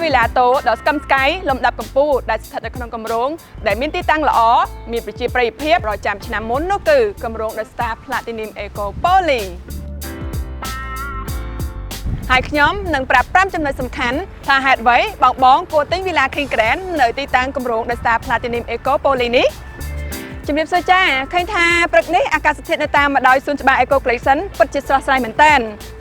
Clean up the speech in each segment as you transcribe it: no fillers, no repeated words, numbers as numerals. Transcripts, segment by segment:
វីឡាតូដ៏ស្កឹមស្កៃលំដាប់កំពូលដែលស្ថិតនៅក្នុងគម្រោងដែលមានទីតាំងល្អមានប្រជាប្រិយភាពប្រចាំឆ្នាំមុននោះគឺគម្រោង The Star Platinum Eco Poly ហើយខ្ញុំនឹងប្រាប់5ចំណុចសំខាន់ថាហេតុអ្វីបងគួរទិញវីឡា King Grand នៅទីតាំងគម្រោង The Star Platinum Eco Poly នេះជំរាបសួរចាឃើញថាព្រឹកនេះអាកាសធាតុនៅតាមម្ដោយសួនច្បារ Eco Collection ពិតជាស្រស់ស្រាយមែនតើ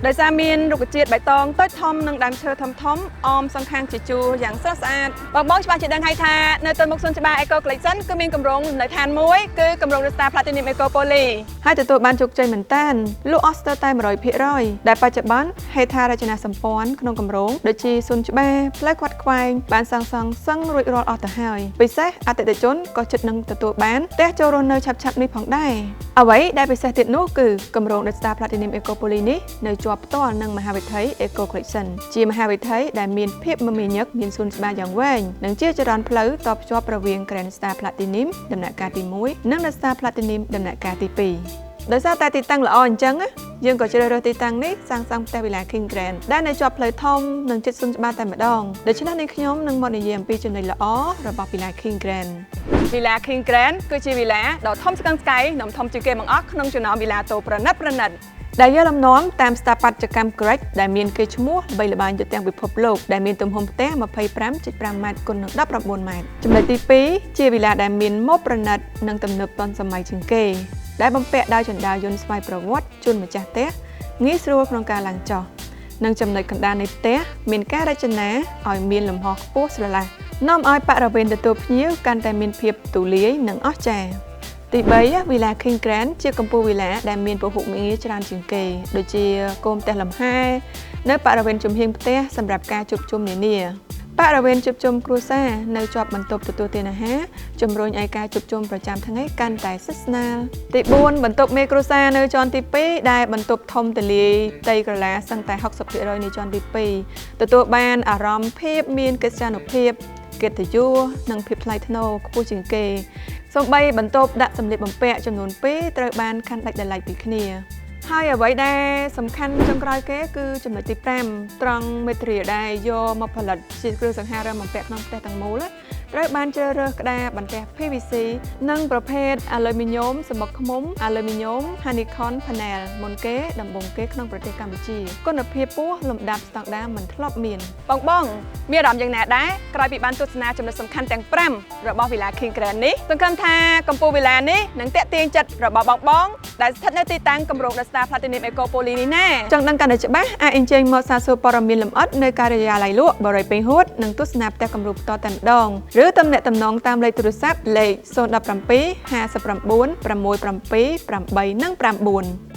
ដោយសារមានរុក្ខជាតិបៃតងតូចធំនិងដើមឈើធំអមសងខាងជាជួរយ៉ាងស្រស់ស្អាតបងច្បាស់ជាដឹងហើយថានៅទៅមុខសួនច្បារ Eco Collection គឺមានគម្រោងលំនៅឋានមួយគឺគម្រោង The Star Platinum Eco Poly ហើយទទួលបានជោគជ័យមែនតើលក់អស់ស្ទើរតែ 100% ដែលបច្ចុប្បន្នហេដ្ឋារចនាសម្ព័ន្ធក្នុងគម្រោងដូចជាសួនច្បារផ្លូវខ្វាត់ខ្វែងបានសាងសង់សឹងរួចរាល់អស់ទៅហើយពិសេសអតិថិជនក៏ជិតនឹងទទួលបានផ្ទះចូលរស់នៅឆាប់ៗនេះផងដែរអ្វីដែលពិសេសទៀតនោះគឺគម្រោង The Star Platinum Eco Poly នេះនៅជាប់ផ្ទាល់នឹងមហាវិថី Eco Collection ជាមហាវិថីដែលមានភាពមមាញឹកមានសួនច្បារយ៉ាងវែងនិងជាចរន្តផ្លូវតភ្ជាប់រវាង Grand Star Platinum ដំណាក់កាលទី1និង The Star Platinum ដំណាក់កាលទី2ដោយសារតែទីតាំងល្អអញ្ចឹងយើងក៏ជ្រើសរើសទីតាំងនេះសាងសង់ផ្ទះវីឡា King Grand ដែលនៅជាប់ផ្លូវធំនិងជិតសួនច្បារតែម្ដងដូច្នេះនេះខ្ញុំនឹងមកនិយាយអំពីចំណុចល្អរបស់វីឡា King Grand វីឡា King Grand គឺជាវីឡាដ៏ធំស្កឹងស្កៃនិងធំជាងគេបង្អស់ក្នុងចំណោមវីឡាតូប្រណិតដែលយកលំនាំតាមស្ថាបត្យកម្ម Grech ដែលមានកេរ្តិ៍ឈ្មោះល្បីល្បាញទូទាំងពិភពលោកដែលមានទំហំផ្ទះ 25.5 ម៉ែត្រគុណនឹង 19 ម៉ែត្រចំណុចទី2ជាវីឡាដែលមានម៉ូដប្រណិតនិងទំនើបទាន់សម័យជាងគេដែលបំពាក់ដោយជណ្ដើរយន្តស្វ័យប្រវត្តិជូនម្ចាស់ផ្ទះងាយស្រួលក្នុងការឡើងចុះនិងចំណុចកណ្ដាលនៃផ្ទះមានការរចនាឲ្យមានលំហខ្ពស់ស្រឡះនាំឲ្យបរិវេណទទួលភ្ញៀវកាន់តែមានភាពទូលាយនិងអស្ចារ្យទី3វីឡា King Grand ជាកំពូលវីឡាដែលមានពហុមុខងារច្រើនជាងគេដូចជាគោមផ្ទះលំហែនៅបរិវេណជំហានផ្ទះសម្រាប់ការជួបជុំនានាបរិវេណជួបជុំគ្រួសារនៅជាប់បន្ទប់ទទួលទានអាហារជំរុញឲ្យការជួបជុំប្រចាំថ្ងៃកាន់តែស្និទ្ធស្នាលទី4បន្ទប់មេគ្រួសារនៅជាន់ទី2ដែលបន្ទប់ធំទូលាយផ្ទៃក្រឡាសឹងតែ 60% នៃជាន់ទី2ទទួលបានអារម្មណ៍ភាពមានកិត្យានុភាពកិត្តិយសនិងភាពថ្លៃថ្នូរខ្ពស់ជាងគេសូម្បីបន្ទប់ដាក់សម្លៀកបំពាក់ចំនួន2ត្រូវបានខណ្ឌដាច់ដោយឡែកពីគ្នាហើយអ្វីដែលសំខាន់ចុងក្រោយគេគឺចំណុចទី5ត្រង់ material ដែលយកមកផលិតជាគ្រឿងសង្ហារឹមបំពាក់ក្នុងផ្ទះទាំងមូលត្រូវបានជ្រើសរើសក្តារបន្ទះ PVC និងប្រភេទអាលុយមីញ៉ូមសំបុកឃ្មុំអាលុយមីញ៉ូម Honeycomb Panel មុនគេដំបូងគេក្នុងប្រទេសកម្ពុជាគុណភាពខ្ពស់លំដាប់ស្តង់ដារមិនធ្លាប់មានបងមានអារម្មណ៍យ៉ាងណាដែរក្រោយពីបានទស្សនាចំណុចសំខាន់ទាំង5របស់វីឡា King Grand នេះសង្ឃឹមថាកំពូលវីឡានេះនឹងទាក់ទាញចិត្តរបស់បងដែលស្ថិតនៅទីតាំងគម្រោង The Star Platinum Eco Poly នេះណាចង់ដឹងកាន់តែច្បាស់អាចអញ្ជើញមកសាកសួរព័ត៌មានលម្អិតនៅការិយាល័យលក់បរិយាពេញហួតនិងទស្សនាផ្ទះគំរូផ្ទាល់តែម្ដងឬទំនាក់ទំនងតាមលេខទូរស័ព្ទលេខ 017 59 67 8 និង 9